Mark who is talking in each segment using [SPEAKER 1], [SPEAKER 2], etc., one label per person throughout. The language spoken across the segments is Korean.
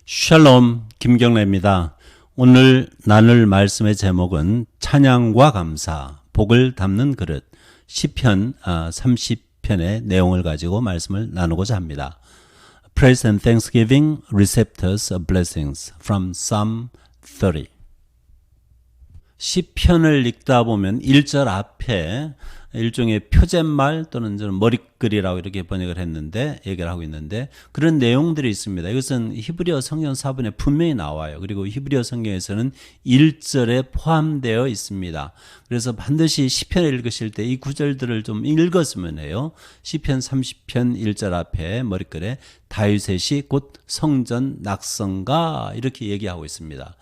[SPEAKER 1] 샬롬 김경래입니다. 오늘 나눌 말씀의 제목은 찬양과 감사, 복을 담는 그릇, 시편 30편의 내용을 가지고 말씀을 나누고자 합니다. Praise and Thanksgiving, Receptors of Blessings from Psalm 30. 시편을 읽다 보면 1절 앞에 일종의 표제말 또는 머릿글이라고 이렇게 번역을 했는데 얘기를 하고 있는데 그런 내용들이 있습니다. 이것은 히브리어 성경 사본에 분명히 나와요. 그리고 히브리어 성경에서는 1절에 포함되어 있습니다. 그래서 반드시 시편을 읽으실 때 이 구절들을 좀 읽었으면 해요. 시편 30편 1절 앞에 머릿글에 다윗의 곧 성전 낙성가 이렇게 얘기하고 있습니다.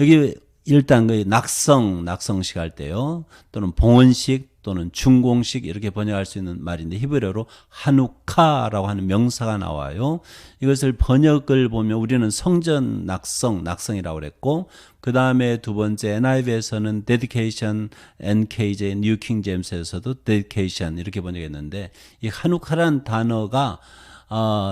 [SPEAKER 1] 여기 일단 그 낙성식 할 때요. 또는 봉헌식 또는 중공식 이렇게 번역할 수 있는 말인데 히브리어로 하누카라고 하는 명사가 나와요. 이것을 번역을 보면 우리는 성전 낙성이라고 그랬고 그 다음에 두 번째 NIV에서는 dedication, NKJ, New King James에서도 dedication 이렇게 번역했는데 이 하누카라는 단어가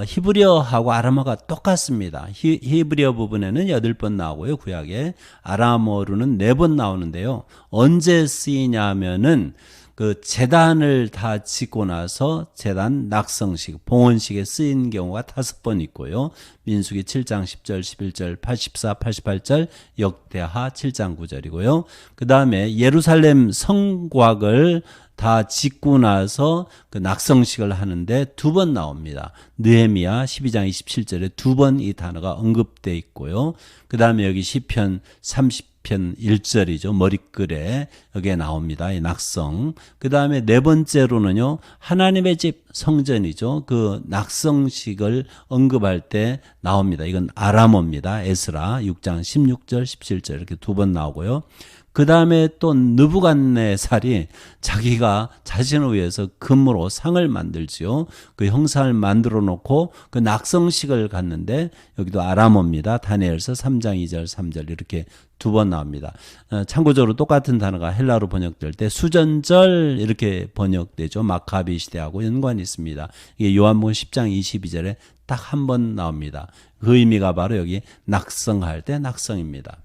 [SPEAKER 1] 히브리어하고 아람어가 똑같습니다. 히브리어 부분에는 8번 나오고요. 구약에 아람어로는 4번 나오는데요. 언제 쓰이냐면은 그 제단을 다 짓고 나서 제단 낙성식, 봉헌식에 쓰인 경우가 5번 있고요. 민수기 7장 10절, 11절, 84, 88절, 역대하 7장 9절이고요. 그 다음에 예루살렘 성곽을 다 짓고 나서 그 낙성식을 하는데 2번 나옵니다. 느헤미야 12장 27절에 2번 이 단어가 언급되어 있고요. 그 다음에 여기 시편 30편 1절이죠. 머릿글에 여기에 나옵니다. 이 낙성. 그 다음에 네 번째로는요. 하나님의 집 성전이죠. 그 낙성식을 언급할 때 나옵니다. 이건 아람어입니다. 에스라 6장 16절 17절 이렇게 2번 나오고요. 그 다음에 또 느부갓네살이 자기가 자신을 위해서 금으로 상을 만들지요. 그 형상을 만들어 놓고 그 낙성식을 갔는데 여기도 아람어입니다. 다니엘서 3장 2절 3절 이렇게 2번 나옵니다. 참고적으로 똑같은 단어가 헬라로 번역될 때 수전절 이렇게 번역되죠. 마카비 시대하고 연관이 있습니다. 이게 요한복음 10장 22절에 딱 한 번 나옵니다. 그 의미가 바로 여기 낙성할 때 낙성입니다.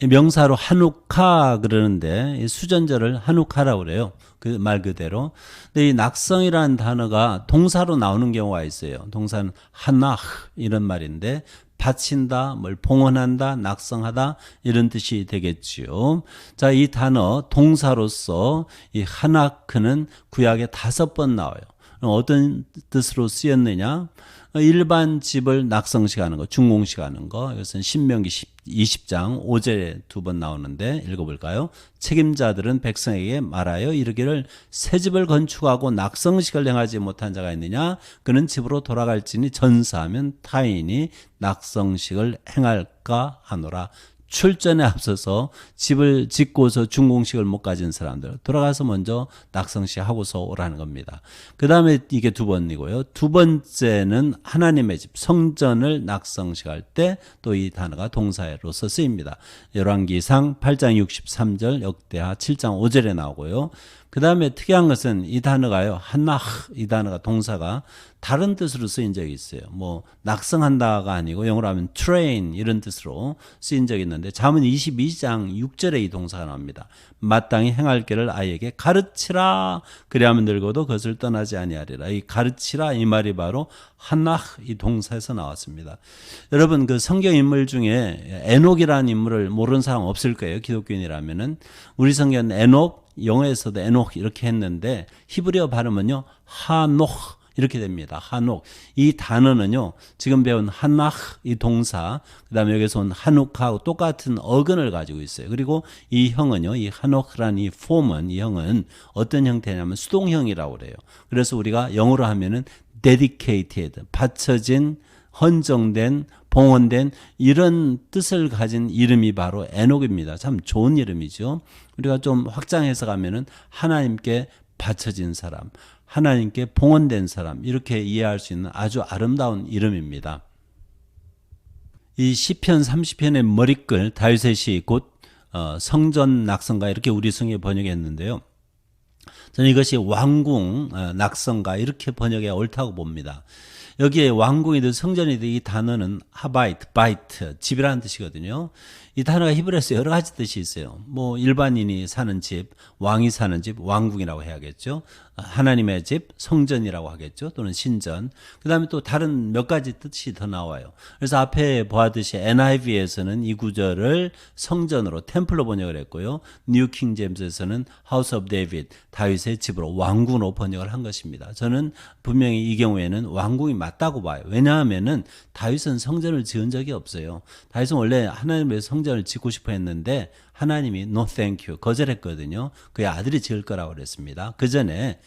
[SPEAKER 1] 명사로 하누카 그러는데 이 수전절을 하누카라고 그래요. 그 말 그대로. 근데 이 낙성이라는 단어가 동사로 나오는 경우가 있어요. 동사는 하나흐 이런 말인데 바친다, 뭘 봉헌한다, 낙성하다 이런 뜻이 되겠지요. 자, 이 단어 동사로서 이 하나크는 구약에 5번 나와요. 어떤 뜻으로 쓰였느냐? 일반 집을 낙성식 하는 거, 중공식 하는 거. 이것은 신명기 20장 5절에 2번 나오는데 읽어볼까요? 책임자들은 백성에게 말하여 이르기를 새 집을 건축하고 낙성식을 행하지 못한 자가 있느냐? 그는 집으로 돌아갈지니 전사하면 타인이 낙성식을 행할까 하노라. 출전에 앞서서 집을 짓고서 중공식을 못 가진 사람들 돌아가서 먼저 낙성식 하고서 오라는 겁니다. 그 다음에 이게 2번이고요. 두 번째는 하나님의 집 성전을 낙성식 할 때 또 이 단어가 동사로서 쓰입니다. 열왕기상 8장 63절 역대하 7장 5절에 나오고요. 그 다음에 특이한 것은 이 단어가요. 하나흐 이 단어가 동사가 다른 뜻으로 쓰인 적이 있어요. 뭐 낙성한다가 아니고 영어로 하면 train 이런 뜻으로 쓰인 적이 있는데 잠언 22장 6절에 이 동사가 나옵니다. 마땅히 행할 길을 아이에게 가르치라. 그리하면 늙어도 그것을 떠나지 아니하리라. 이 가르치라 이 말이 바로 하나흐 이 동사에서 나왔습니다. 여러분 그 성경 인물 중에 에녹이라는 인물을 모르는 사람 없을 거예요. 기독교인이라면은 우리 성경은 에녹 영어에서도 에녹 이렇게 했는데 히브리어 발음은요 하녹 이렇게 됩니다. 하녹 이 단어는요 지금 배운 하나흐 이 동사 그 다음에 여기서 온 하누카하고 똑같은 어근을 가지고 있어요. 그리고 이 형은요 이 하녹이라는 이 폼은 이 형은 어떤 형태냐면 수동형이라고 그래요. 그래서 우리가 영어로 하면은 dedicated 바쳐진 헌정된 봉헌된 이런 뜻을 가진 이름이 바로 에녹입니다. 참 좋은 이름이죠. 우리가 좀 확장해서 가면은 하나님께 바쳐진 사람, 하나님께 봉헌된 사람 이렇게 이해할 수 있는 아주 아름다운 이름입니다. 이 시편 30편의 머릿글 다윗의 곧 성전 낙성가 이렇게 우리 성에 번역했는데요. 저는 이것이 왕궁 낙성가 이렇게 번역해 옳다고 봅니다. 여기에 왕궁이든 성전이든 이 단어는 하바이트, 바이트, 집이라는 뜻이거든요. 이 단어가 히브리어에서 여러 가지 뜻이 있어요. 뭐 일반인이 사는 집, 왕이 사는 집, 왕궁이라고 해야겠죠. 하나님의 집, 성전이라고 하겠죠. 또는 신전. 그 다음에 또 다른 몇 가지 뜻이 더 나와요. 그래서 앞에 보았듯이 NIV에서는 이 구절을 성전으로 템플로 번역을 했고요. 뉴 킹 제임스에서는 하우스 오브 데이빗, 다윗의 집으로 왕궁으로 번역을 한 것입니다. 저는 분명히 이 경우에는 왕궁이 맞다고 봐요. 왜냐하면은 다윗은 성전을 지은 적이 없어요. 다윗은 원래 하나님의 성전을 짓고 싶어 했는데 하나님이 no thank you 거절했거든요. 그의 아들이 지을 거라고 그랬습니다. 그 전에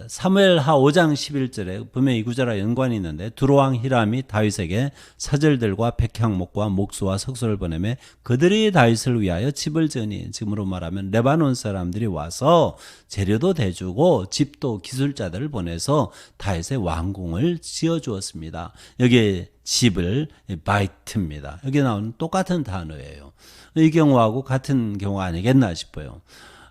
[SPEAKER 1] 사무엘하 5장 11절에 분명히 이 구절과 연관이 있는데 두로왕 히람이 다윗에게 사절들과 백향목과 목수와 석소를 보내매 그들이 다윗을 위하여 집을 지으니, 지금으로 말하면 레바논 사람들이 와서 재료도 대주고 집도 기술자들을 보내서 다윗의 왕궁을 지어주었습니다. 여기에 집을 바이트입니다. 여기 나오는 똑같은 단어예요. 이 경우하고 같은 경우 아니겠나 싶어요.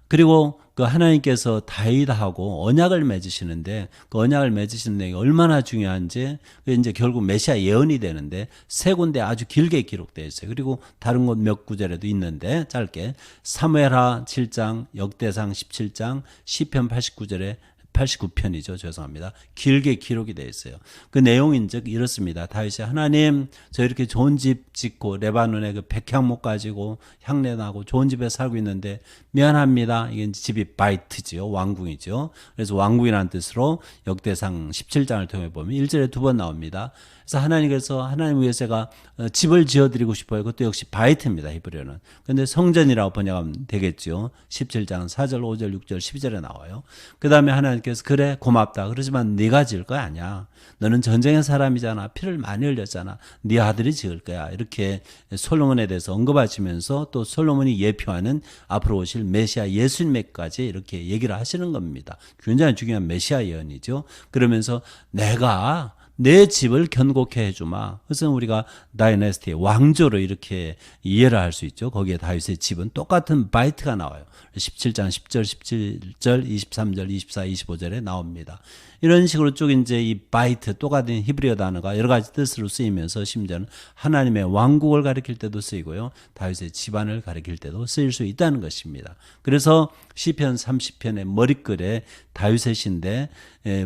[SPEAKER 1] 그리고 그 하나님께서 다윗하고 언약을 맺으시는데 그 언약을 맺으시는 내용이 얼마나 중요한지 이제 결국 메시아 예언이 되는데 세 군데 아주 길게 기록되어 있어요. 그리고 다른 곳 몇 구절에도 있는데 짧게 사무엘하 7장, 역대상 17장, 시편 89절에 89편이죠. 죄송합니다. 길게 기록이 되어 있어요. 그 내용인즉 이렇습니다. 다윗이 하나님 저 이렇게 좋은 집 짓고 레바논에 그 백향목 가지고 향내 나고 좋은 집에 살고 있는데 미안합니다. 이게 집이 바이트지요. 왕궁이죠. 그래서 왕궁이라는 뜻으로 역대상 17장을 통해 보면 1절에 두 번 나옵니다. 그래서 하나님께서 하나님 위해서 제가 집을 지어드리고 싶어요. 그것도 역시 바이트입니다. 히브리어는. 그런데 성전이라고 번역하면 되겠죠. 17장 4절, 5절, 6절, 12절에 나와요. 그 다음에 하나님께서 그래 고맙다. 그러지만 네가 지을 거야 아니야. 너는 전쟁의 사람이잖아. 피를 많이 흘렸잖아. 네 아들이 지을 거야. 이렇게 솔로몬에 대해서 언급하시면서 또 솔로몬이 예표하는 앞으로 오실 메시아 예수님에까지 이렇게 얘기를 하시는 겁니다. 굉장히 중요한 메시아 예언이죠. 그러면서 내가 내 집을 견고케 해주마. 그래서 우리가 다이내스티 왕조로 이렇게 이해를 할 수 있죠. 거기에 다윗의 집은 똑같은 바이트가 나와요. 17장 10절, 17절, 23절, 24, 25절에 나옵니다. 이런 식으로 쭉 이제 이 바이트 똑같은 히브리어 단어가 여러 가지 뜻으로 쓰이면서 심지어는 하나님의 왕국을 가리킬 때도 쓰이고요. 다윗의 집안을 가리킬 때도 쓰일 수 있다는 것입니다. 그래서 시편 30편의 머릿글에 다윗의 시인데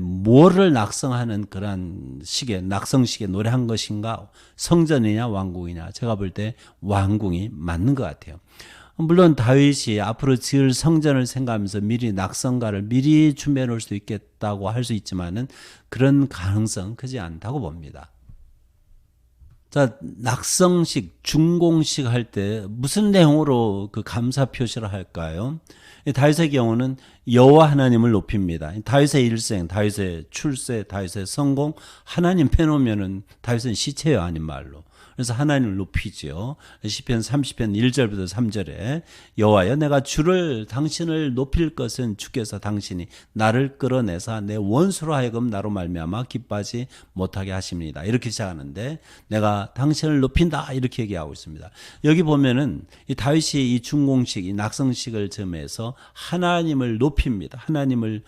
[SPEAKER 1] 뭐를 낙성하는 그런 식의 낙성식의 노래한 것인가? 성전이냐 왕궁이냐? 제가 볼 때 왕궁이 맞는 것 같아요. 물론 다윗이 앞으로 지을 성전을 생각하면서 미리 낙성가를 미리 준비해 놓을 수도 있겠다고 할 수 있지만은 그런 가능성 크지 않다고 봅니다. 자, 낙성식, 준공식 할 때 무슨 내용으로 그 감사 표시를 할까요? 다윗의 경우는 여호와 하나님을 높입니다. 다윗의 일생, 다윗의 출세, 다윗의 성공, 하나님 빼놓으면은 다윗은 시체예요, 아닌 말로. 그래서 하나님을 높이죠. 시편 30편 1절부터 3절에 여호와여 내가 주를 당신을 높일 것은 주께서 당신이 나를 끌어내사 내 원수로 하여금 나로 말미암아 기뻐하지 못하게 하십니다. 이렇게 시작하는데 내가 당신을 높인다 이렇게 얘기하고 있습니다. 여기 보면은 이 다윗이 이 준공식, 이 낙성식을 점해서 하나님을 높입니다. 하나님을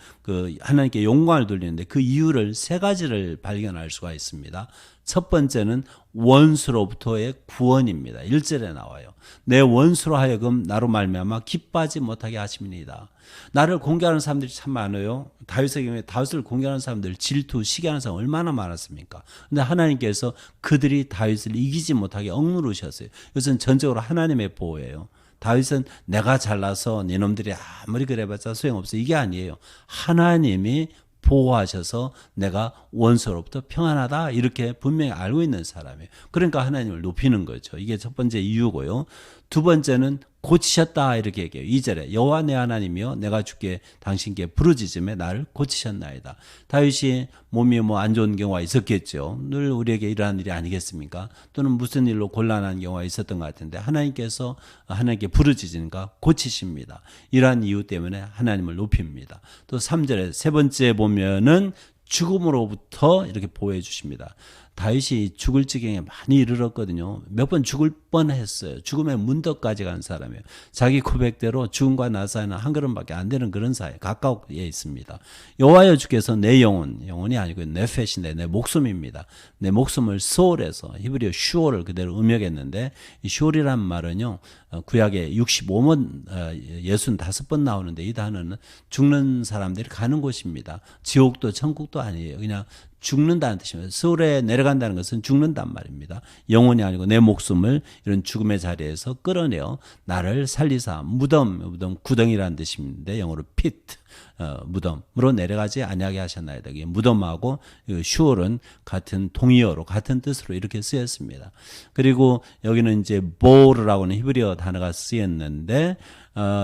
[SPEAKER 1] 하나님께 영광을 돌리는데 그 이유를 세 가지를 발견할 수가 있습니다. 첫 번째는 원수로부터의 구원입니다. 1절에 나와요. 내 원수로 하여금 나로 말미암아 기뻐하지 못하게 하십니다. 나를 공개하는 사람들이 참 많아요. 다윗의 경우에 다윗을 공개하는 사람들, 질투, 시기하는 사람 얼마나 많았습니까? 근데 하나님께서 그들이 다윗을 이기지 못하게 억누르셨어요. 이것은 전적으로 하나님의 보호예요. 다윗은 내가 잘나서 니놈들이 아무리 그래봤자 소용없어. 이게 아니에요. 하나님이 보호하셔서 내가 원수로부터 평안하다 이렇게 분명히 알고 있는 사람이에요. 그러니까 하나님을 높이는 거죠. 이게 첫 번째 이유고요. 두 번째는 고치셨다 이렇게 얘기해요. 2절에 여호와 내 하나님이여 내가 주께 당신께 부르짖음에 나를 고치셨나이다. 다윗이 몸이 안 좋은 경우가 있었겠죠. 늘 우리에게 일어나는 일이 아니겠습니까? 또는 무슨 일로 곤란한 경우가 있었던 것 같은데 하나님께서 하나님께 부르짖으니까 고치십니다. 이러한 이유 때문에 하나님을 높입니다. 또 3절에 세 번째 보면은 죽음으로부터 이렇게 보호해 주십니다. 다윗이 죽을 지경에 많이 이르렀거든요. 몇 번 죽을 뻔했어요. 죽음의 문턱까지 간 사람이에요. 자기 고백대로 죽음과 나 사이는 한 걸음밖에 안 되는 그런 사이, 가까우에 있습니다. 여호와여 주께서 내 영혼이 아니고 네펫인데 내 목숨입니다. 내 목숨을 소울에서 히브리어 슈올을 그대로 음역했는데 이 슈올이란 말은요. 구약에 65번 65번 나오는데 이 단어는 죽는 사람들이 가는 곳입니다. 지옥도 천국도 아니에요. 그냥 죽는다는 뜻입니다. 서울에 내려간다는 것은 죽는단 말입니다. 영혼이 아니고 내 목숨을 이런 죽음의 자리에서 끌어내어 나를 살리사 무덤 구덩이라는 뜻인데 영어로 pit 무덤으로 내려가지 아니하게 하셨나이다. 무덤하고 슈올은 같은 동의어로 같은 뜻으로 이렇게 쓰였습니다. 그리고 여기는 이제 보르라고 하는 히브리어 단어가 쓰였는데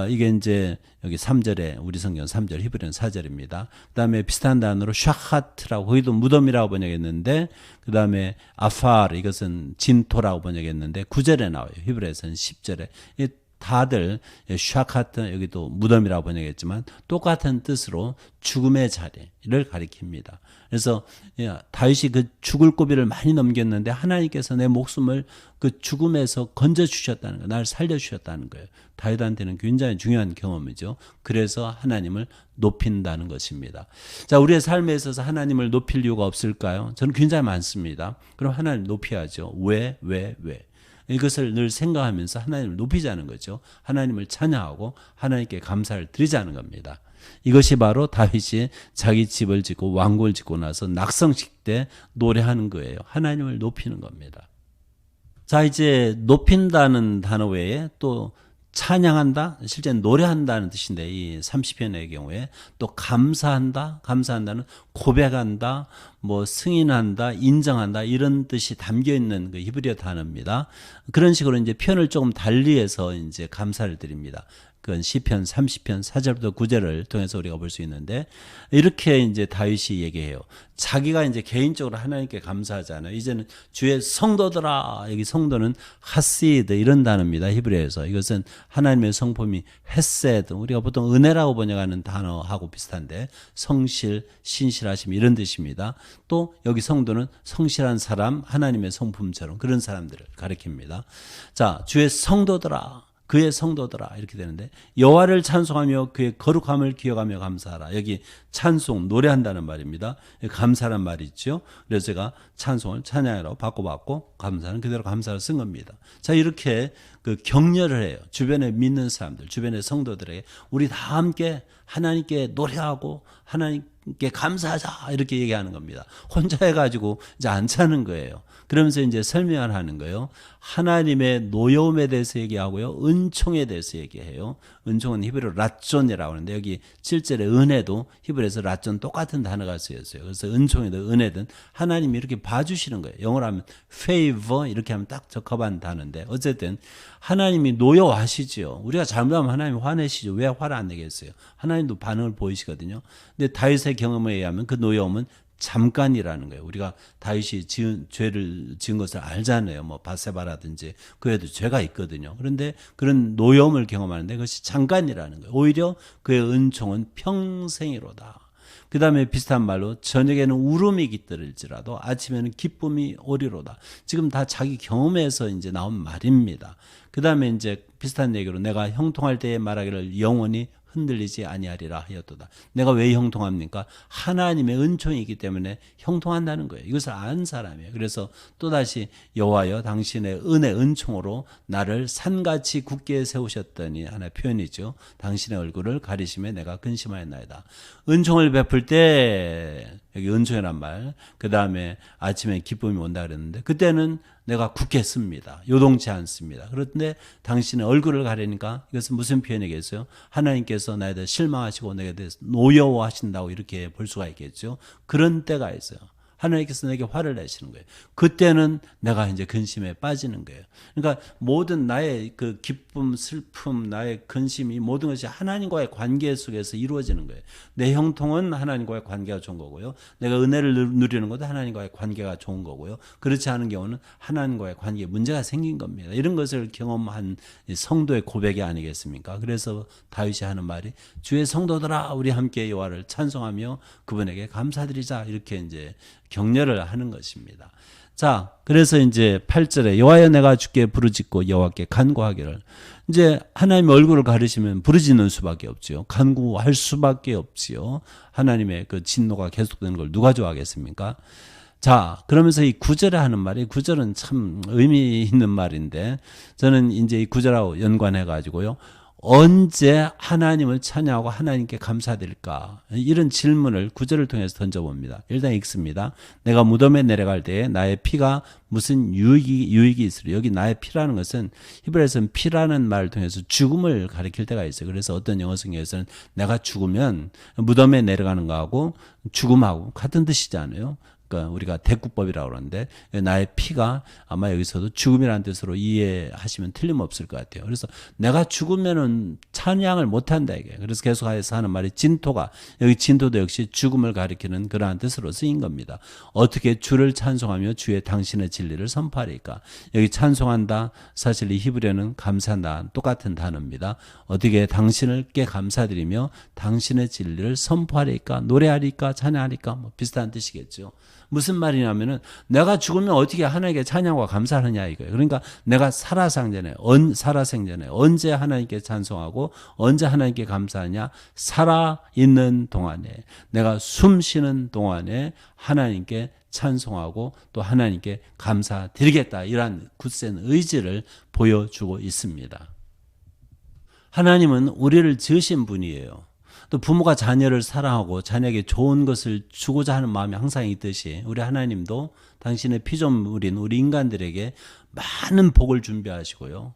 [SPEAKER 1] 이게 이제 여기 3절에 우리 성경 3절 히브리어는 4절입니다. 그다음에 비슷한 단어로 샤하트라고 거기도 무덤이라고 번역했는데 그다음에 아파르 이것은 진토라고 번역했는데 9절에 나와요. 히브리어에서는 10절에 다들 샤카트 여기도 무덤이라고 번역했지만 똑같은 뜻으로 죽음의 자리를 가리킵니다. 그래서 다윗이 그 죽을 고비를 많이 넘겼는데 하나님께서 내 목숨을 그 죽음에서 건져 주셨다는 거예요. 나를 살려 주셨다는 거예요. 다윗한테는 굉장히 중요한 경험이죠. 그래서 하나님을 높인다는 것입니다. 자, 우리의 삶에 있어서 하나님을 높일 이유가 없을까요? 저는 굉장히 많습니다. 그럼 하나님 높여야죠. 왜? 이것을 늘 생각하면서 하나님을 높이자는 거죠. 하나님을 찬양하고 하나님께 감사를 드리자는 겁니다. 이것이 바로 다윗이 자기 집을 짓고 왕궁을 짓고 나서 낙성식 때 노래하는 거예요. 하나님을 높이는 겁니다. 자, 이제 높인다는 단어 외에 또 찬양한다, 실제 노래한다는 뜻인데 이 30편의 경우에 또 감사한다는 고백한다, 뭐 승인한다, 인정한다 이런 뜻이 담겨 있는 그 히브리어 단어입니다. 그런 식으로 이제 편을 조금 달리해서 이제 감사를 드립니다. 그건 시편 30편 4절부터 9절을 통해서 우리가 볼 수 있는데 이렇게 이제 다윗이 얘기해요. 자기가 이제 개인적으로 하나님께 감사하잖아요. 이제는 주의 성도들아, 여기 성도는 하시드 이런 단어입니다. 히브리어에서 이것은 하나님의 성품이 헤세드, 우리가 보통 은혜라고 번역하는 단어하고 비슷한데 성실, 신실하심 이런 뜻입니다. 또 여기 성도는 성실한 사람, 하나님의 성품처럼 그런 사람들을 가리킵니다. 자, 주의 성도들아, 그의 성도들아 이렇게 되는데 여호와를 찬송하며 그의 거룩함을 기억하며 감사하라. 여기 찬송 노래한다는 말입니다. 감사란 말이 있죠. 그래서 제가 찬송을 찬양이라고 바꿔봤고 감사는 그대로 감사를 쓴 겁니다. 자, 이렇게 그 격려를 해요. 주변에 믿는 사람들, 주변의 성도들에게 우리 다 함께 하나님께 노래하고 하나님께 감사하자 이렇게 얘기하는 겁니다. 혼자 해가지고 이제 안 차는 거예요. 그러면서 이제 설명을 하는 거예요. 하나님의 노여움에 대해서 얘기하고요. 은총에 대해서 얘기해요. 은총은 히브리어로 라존이라고 하는데 여기 7절에 은혜도 히브리어에서 라존 똑같은 단어가 쓰였어요. 그래서 은총이든 은혜든 하나님이 이렇게 봐주시는 거예요. 영어로 하면 favor 이렇게 하면 딱 적합한 단어인데 어쨌든 하나님이 노여워하시죠. 우리가 잘못하면 하나님이 화내시죠. 왜 화를 안 내겠어요? 하나님도 반응을 보이시거든요. 근데 다윗의 경험에 의하면 그 노여움은 잠깐이라는 거예요. 우리가 다윗이 죄를 지은 것을 알잖아요. 뭐 바세바라든지 그에도 죄가 있거든요. 그런데 그런 노여움을 경험하는데 그것이 잠깐이라는 거예요. 오히려 그의 은총은 평생이로다. 그 다음에 비슷한 말로 저녁에는 울음이 깃들일지라도 아침에는 기쁨이 오리로다. 지금 다 자기 경험에서 이제 나온 말입니다. 그 다음에 이제 비슷한 얘기로 내가 형통할 때에 말하기를 영원히 흔들리지 아니하리라 하였도다. 내가 왜 형통합니까? 하나님의 은총이 있기 때문에 형통한다는 거예요. 이것을 아는 사람이에요. 그래서 또다시 여호와여 당신의 은총으로 나를 산같이 굳게 세우셨더니 하나의 표현이죠. 당신의 얼굴을 가리심에 내가 근심하였나이다. 은총을 베풀 때 여기 은총이란 말, 그 다음에 아침에 기쁨이 온다 그랬는데 그때는 내가 굳게 씁니다. 요동치 않습니다. 그런데 당신의 얼굴을 가리니까 이것은 무슨 표현이겠어요? 하나님께서 나에 대해 실망하시고 내게 대해서 노여워하신다고 이렇게 볼 수가 있겠죠. 그런 때가 있어요. 하나님께서 내게 화를 내시는 거예요. 그때는 내가 이제 근심에 빠지는 거예요. 그러니까 모든 나의 그 기쁨, 슬픔, 나의 근심이 모든 것이 하나님과의 관계 속에서 이루어지는 거예요. 내 형통은 하나님과의 관계가 좋은 거고요. 내가 은혜를 누리는 것도 하나님과의 관계가 좋은 거고요. 그렇지 않은 경우는 하나님과의 관계에 문제가 생긴 겁니다. 이런 것을 경험한 성도의 고백이 아니겠습니까? 그래서 다윗이 하는 말이 주의 성도들아 우리 함께 여호와를 찬송하며 그분에게 감사드리자 이렇게 이제 격려를 하는 것입니다. 자, 그래서 이제 8절에 여호와여 내가 주께 부르짖고 여호와께 간구하기를. 이제 하나님의 얼굴을 가리시면 부르짖는 수밖에 없지요. 간구할 수밖에 없지요. 하나님의 그 진노가 계속되는 걸 누가 좋아하겠습니까? 자, 그러면서 이 9절에 하는 말이, 9절은 참 의미 있는 말인데, 저는 이제 이 9절하고 연관해 가지고요. 언제 하나님을 찬양하고 하나님께 감사드릴까? 이런 질문을 9절을 통해서 던져봅니다. 일단 읽습니다. 내가 무덤에 내려갈 때에 나의 피가 무슨 유익이 있으리. 여기 나의 피라는 것은 히브리어에서는 피라는 말을 통해서 죽음을 가리킬 때가 있어요. 그래서 어떤 영어 성경에서는 내가 죽으면 무덤에 내려가는 거하고 죽음하고 같은 뜻이잖아요. 그러니까 우리가 대구법이라고 그러는데 나의 피가 아마 여기서도 죽음이라는 뜻으로 이해하시면 틀림없을 것 같아요. 그래서 내가 죽으면은 찬양을 못한다 이게. 그래서 계속해서 하는 말이 진토가, 여기 진토도 역시 죽음을 가리키는 그러한 뜻으로 쓰인 겁니다. 어떻게 주를 찬송하며 주의 당신의 진리를 선포하리까. 여기 찬송한다, 사실 이 히브리어는 감사한다 똑같은 단어입니다. 어떻게 당신을께 감사드리며 당신의 진리를 선포하리까, 노래하리까, 찬양하리까, 뭐 비슷한 뜻이겠죠. 무슨 말이냐면은 내가 죽으면 어떻게 하나님께 찬양과 감사하느냐 이거예요. 그러니까 내가 살아생전에 언제 하나님께 찬송하고 언제 하나님께 감사하냐? 살아있는 동안에, 내가 숨 쉬는 동안에 하나님께 찬송하고 또 하나님께 감사드리겠다. 이러한 굳센 의지를 보여주고 있습니다. 하나님은 우리를 지으신 분이에요. 또 부모가 자녀를 사랑하고 자녀에게 좋은 것을 주고자 하는 마음이 항상 있듯이 우리 하나님도 당신의 피조물인 우리 인간들에게 많은 복을 준비하시고요.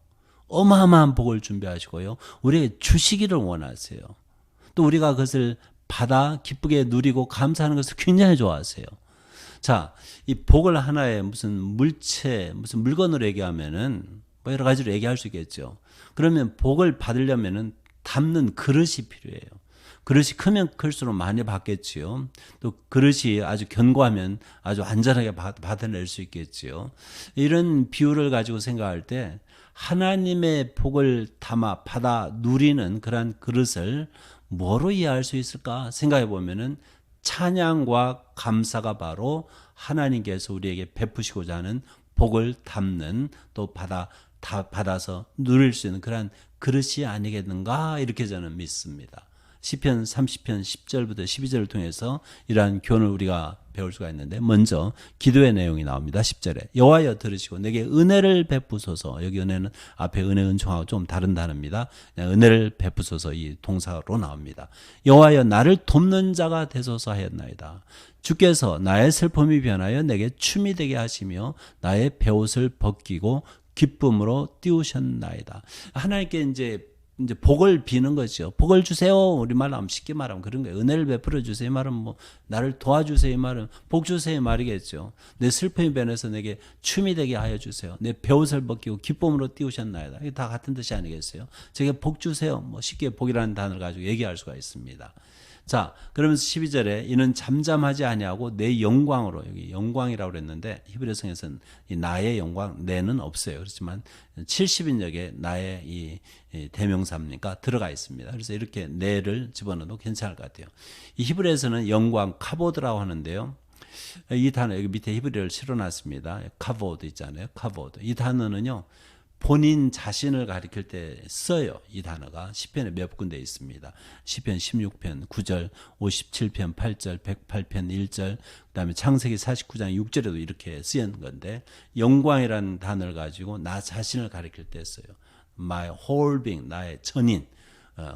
[SPEAKER 1] 어마어마한 복을 준비하시고요. 우리에게 주시기를 원하세요. 또 우리가 그것을 받아 기쁘게 누리고 감사하는 것을 굉장히 좋아하세요. 자, 이 복을 하나의 무슨 물체, 무슨 물건으로 얘기하면은 뭐 여러 가지로 얘기할 수 있겠죠. 그러면 복을 받으려면은 담는 그릇이 필요해요. 그릇이 크면 클수록 많이 받겠지요. 또 그릇이 아주 견고하면 아주 안전하게 받아낼 수 있겠지요. 이런 비유를 가지고 생각할 때 하나님의 복을 담아 받아 누리는 그러한 그릇을 뭐로 이해할 수 있을까 생각해 보면은 찬양과 감사가 바로 하나님께서 우리에게 베푸시고자 하는 복을 담는, 또 받아서 누릴 수 있는 그러한 그릇이 아니겠는가, 이렇게 저는 믿습니다. 시편 30편 10절부터 12절을 통해서 이러한 교훈을 우리가 배울 수가 있는데, 먼저 기도의 내용이 나옵니다. 10절에 여호와여 들으시고 내게 은혜를 베푸소서. 여기 은혜는 앞에 은혜 은총하고 좀 다른 단어입니다. 은혜를 베푸소서 이 동사로 나옵니다. 여호와여 나를 돕는 자가 되소서 하였나이다. 주께서 나의 슬픔이 변하여 내게 춤이 되게 하시며 나의 베옷을 벗기고 기쁨으로 띄우셨나이다. 하나님께 이제 복을 비는 거죠. 복을 주세요. 우리말로 하면 쉽게 말하면 그런 거예요. 은혜를 베풀어 주세요. 이 말은 뭐 나를 도와주세요. 이 말은 복 주세요. 이 말이겠죠. 내 슬픔이 변해서 내게 춤이 되게 하여 주세요. 내 베옷을 벗기고 기쁨으로 띄우셨나이다. 이게 다 같은 뜻이 아니겠어요? 제게 복 주세요. 뭐 쉽게 복이라는 단어를 가지고 얘기할 수가 있습니다. 자, 그러면서 12절에 이는 잠잠하지 아니하고 내 영광으로, 여기 영광이라고 그랬는데 히브리서에서는 이 나의 영광, 내는 없어요. 그렇지만 70인역에 나의 이 대명사입니까? 들어가 있습니다. 그래서 이렇게 내를 집어넣어도 괜찮을 것 같아요. 이 히브리에서는 영광, 카보드라고 하는데요. 이 단어 여기 밑에 히브리어를 실어놨습니다. 카보드 있잖아요. 카보드. 이 단어는요, 본인 자신을 가리킬 때 써요. 이 단어가 시편에 몇 군데 있습니다. 시편 16편 9절, 57편 8절, 108편 1절, 그다음에 창세기 49장 6절에도 이렇게 쓰인 건데, 영광이라는 단어를 가지고 나 자신을 가리킬 때 써요. My whole being, 나의 전인,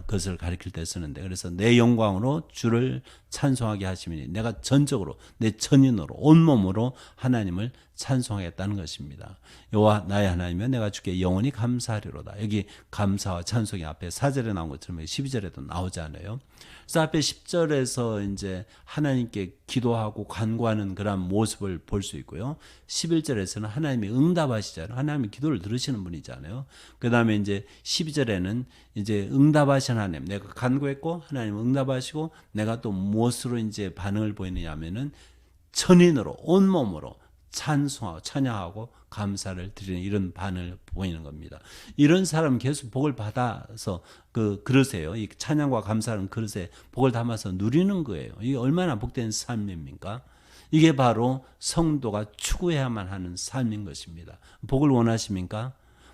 [SPEAKER 1] 그것을 가리킬 때 쓰는데, 그래서 내 영광으로 주를 찬송하게 하시니 내가 전적으로 내 전인으로 온몸으로 하나님을 찬송하겠다는 것입니다. 여호와 나의 하나님이여 내가 주께 영원히 감사하리로다. 여기 감사와 찬송이 앞에 4절에 나온 것처럼 12절에도 나오잖아요. 그래서 앞에 10절에서 이제 하나님께 기도하고 간구하는 그런 모습을 볼 수 있고요. 11절에서는 하나님이 응답하시잖아요. 하나님이 기도를 들으시는 분이잖아요. 그 다음에 이제 12절에는 이제 응답하신 하나님, 내가 간구했고 하나님 응답하시고, 내가 또 무엇으로 이제 반응을 보이느냐 하면은 전인으로 온몸으로 찬송하고 찬양하고 감사를 드리는 이런 반응을 보이는 겁니다. 이런 사람은 계속 복을 받아서 그 그릇에요, 이 찬양과 감사하는 그릇에 복을 담아서 누리는 거예요. 이게 얼마나 복된 삶입니까? 이게 바로 성도가 추구해야만 하는 삶인 것입니다. 복을 원하십니까?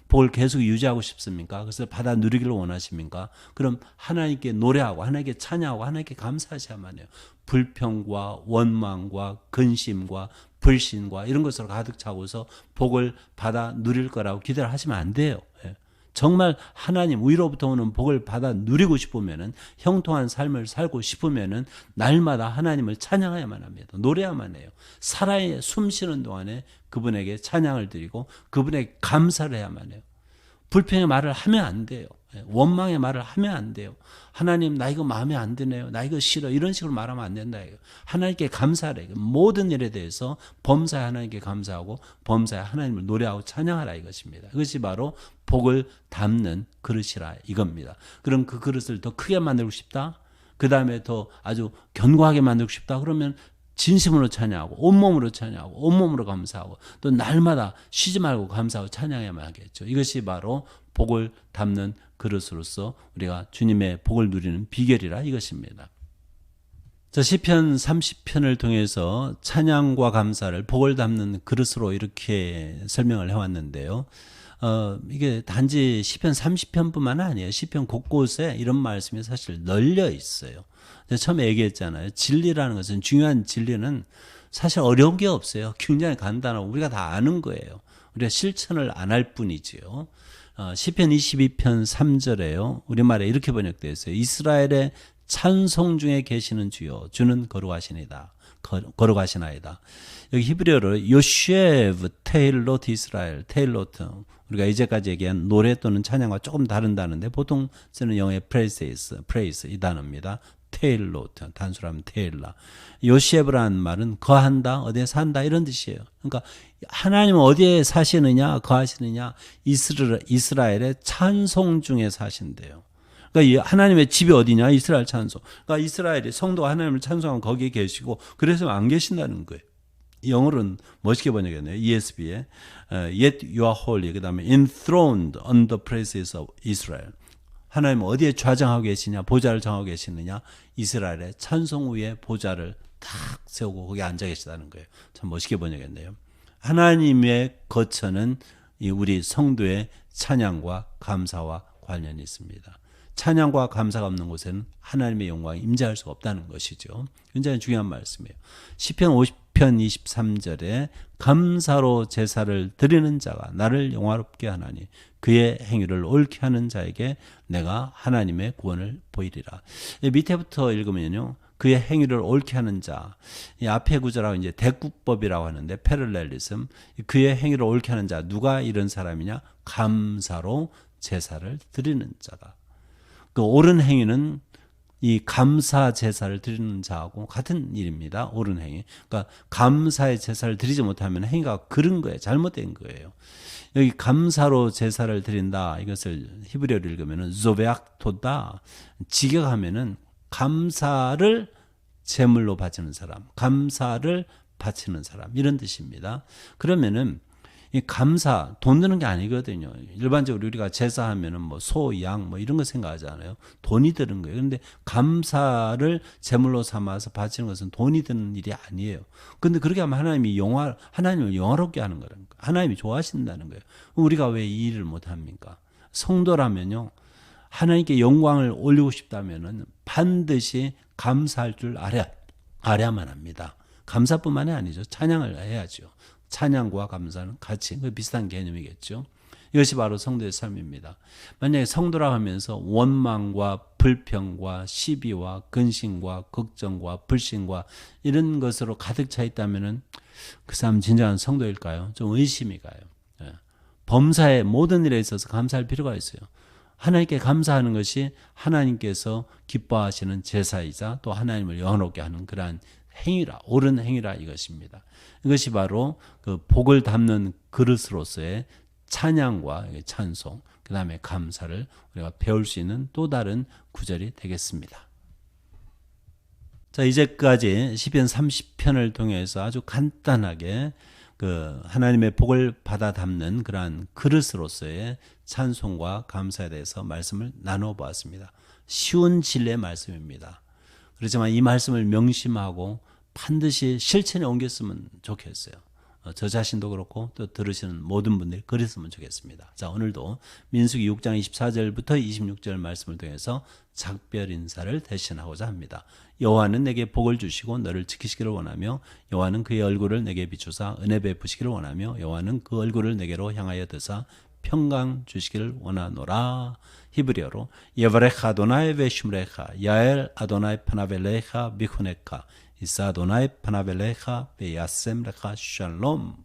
[SPEAKER 1] 복을 계속 유지하고 싶습니까? 그래서 받아 누리기를 원하십니까? 그럼 하나님께 노래하고 하나님께 찬양하고 하나님께 감사하셔야만 해요. 불평과 원망과 근심과 불신과 이런 것으로 가득 차고서 복을 받아 누릴 거라고 기대를 하시면 안 돼요. 정말 하나님 위로부터 오는 복을 받아 누리고 싶으면은 형통한 삶을 살고 싶으면은 날마다 하나님을 찬양해야만 합니다. 노래야만 해요. 살아 숨 쉬는 동안에 그분에게 찬양을 드리고 그분에게 감사를 해야만 해요. 불평의 말을 하면 안 돼요. 원망의 말을 하면 안 돼요. 하나님 나 이거 마음에 안 드네요. 나 이거 싫어. 이런 식으로 말하면 안 된다. 하나님께 감사를 해요. 모든 일에 대해서 범사에 하나님께 감사하고 범사에 하나님을 노래하고 찬양하라 이것입니다. 이것이 바로 복을 담는 그릇이라 이겁니다. 그럼 그 그릇을 더 크게 만들고 싶다? 그 다음에 더 아주 견고하게 만들고 싶다? 그러면 진심으로 찬양하고 온몸으로 찬양하고 온몸으로 감사하고 또 날마다 쉬지 말고 감사하고 찬양해야만 하겠죠. 이것이 바로 복을 담는 그릇으로서 우리가 주님의 복을 누리는 비결이라 이것입니다. 자, 시편 30편을 통해서 찬양과 감사를 복을 담는 그릇으로 이렇게 설명을 해왔는데요. 이게 단지 시편 30편뿐만 아니에요. 시편 곳곳에 이런 말씀이 사실 널려 있어요. 처음에 얘기했잖아요. 진리라는 것은 중요한 진리는 사실 어려운 게 없어요. 굉장히 간단하고 우리가 다 아는 거예요. 우리가 실천을 안 할 뿐이지요. 시편 22편 3절에요. 우리말에 이렇게 번역되어 있어요. 이스라엘의 찬송 중에 계시는 주여 주는 거룩하시나이다. 거룩하시나이다. 여기 히브리어로 요쉐브 테일로트 이스라엘 테일로트 우리가 이제까지 얘기한 노래 또는 찬양과 조금 다른다는데 보통 쓰는 영어의 프레이스 이 단어입니다. 테일로트 단수라면 테일라. 요쉐브라는 말은 거한다 어디에 산다 이런 뜻이에요. 그러니까 하나님은 어디에 사시느냐 거하시느냐 이스라엘의 찬송 중에 사신대요. 그러니까 하나님의 집이 어디냐 이스라엘 찬송. 그러니까 이스라엘이 성도가 하나님을 찬송하면 거기에 계시고 그래서 안 계신다는 거예요. 영어로는 멋있게 번역했네요. ESV에 Yet you are holy. 그 다음에 enthroned on the praises of Israel. 하나님은 어디에 좌정하고 계시냐 보좌를 정하고 계시느냐 이스라엘의 찬송 위에 보좌를 탁 세우고 거기 앉아 계시다는 거예요. 참 멋있게 번역했네요. 하나님의 거처는 우리 성도의 찬양과 감사와 관련이 있습니다. 찬양과 감사가 없는 곳에는 하나님의 영광이 임재할 수가 없다는 것이죠. 굉장히 중요한 말씀이에요. 시편 50편 23절에 감사로 제사를 드리는 자가 나를 영화롭게 하나니 그의 행위를 옳게 하는 자에게 내가 하나님의 구원을 보이리라. 밑에부터 읽으면요. 그의 행위를 옳게 하는 자. 이 앞에 구절하고 이제 대국법이라고 하는데 패럴렐리즘. 그의 행위를 옳게 하는 자. 누가 이런 사람이냐? 감사로 제사를 드리는 자다. 그 옳은 행위는 이 감사 제사를 드리는 자하고 같은 일입니다. 옳은 행위. 그러니까 감사의 제사를 드리지 못하면 행위가 그른 거예요. 잘못된 거예요. 여기 감사로 제사를 드린다. 이것을 히브리어로 읽으면은 조베악토다. 직역하면은 감사를 제물로 바치는 사람, 감사를 바치는 사람 이런 뜻입니다. 그러면은 이 감사 돈 드는 게 아니거든요. 일반적으로 우리가 제사하면은 뭐 소, 양 뭐 이런 거 생각하잖아요. 돈이 드는 거예요. 그런데 감사를 제물로 삼아서 바치는 것은 돈이 드는 일이 아니에요. 그런데 그렇게 하면 하나님을 영화롭게 하는 거라니까. 하나님이 좋아하신다는 거예요. 우리가 왜 이 일을 못 합니까? 성도라면요. 하나님께 영광을 올리고 싶다면은 반드시 감사할 줄 알아야만 합니다. 감사뿐만이 아니죠. 찬양을 해야죠. 찬양과 감사는 같이 비슷한 개념이겠죠. 이것이 바로 성도의 삶입니다. 만약에 성도라 하면서 원망과 불평과 시비와 근심과 걱정과 불신과 이런 것으로 가득 차 있다면은 그 사람 진정한 성도일까요? 좀 의심이 가요. 범사의 모든 일에 있어서 감사할 필요가 있어요. 하나님께 감사하는 것이 하나님께서 기뻐하시는 제사이자 또 하나님을 영원롭게 하는 그러한 행위라, 옳은 행위라 이것입니다. 이것이 바로 그 복을 담는 그릇으로서의 찬양과 찬송, 그 다음에 감사를 우리가 배울 수 있는 또 다른 구절이 되겠습니다. 자, 이제까지 시편 30편을 통해서 아주 간단하게 그 하나님의 복을 받아 담는 그러한 그릇으로서의 찬송과 감사에 대해서 말씀을 나눠 보았습니다. 쉬운 진리의 말씀입니다. 그렇지만 이 말씀을 명심하고 반드시 실천에 옮겼으면 좋겠어요. 저 자신도 그렇고 또 들으시는 모든 분들이 그랬으면 좋겠습니다. 자, 오늘도 민수기 6장 24절부터 26절 말씀을 통해서 작별 인사를 대신하고자 합니다. 여호와는 내게 복을 주시고 너를 지키시기를 원하며 여호와는 그의 얼굴을 내게 비추사 은혜 베푸시기를 원하며 여호와는 그 얼굴을 내게로 향하여 드사 평강 주시기를 원하노라. 히브리어로 예바레카 아도나이 베슈므레카 야엘 아도나이 파나벨레카 비후네카 이사 아도나이 파나벨레카 베야셈레카 샬롬.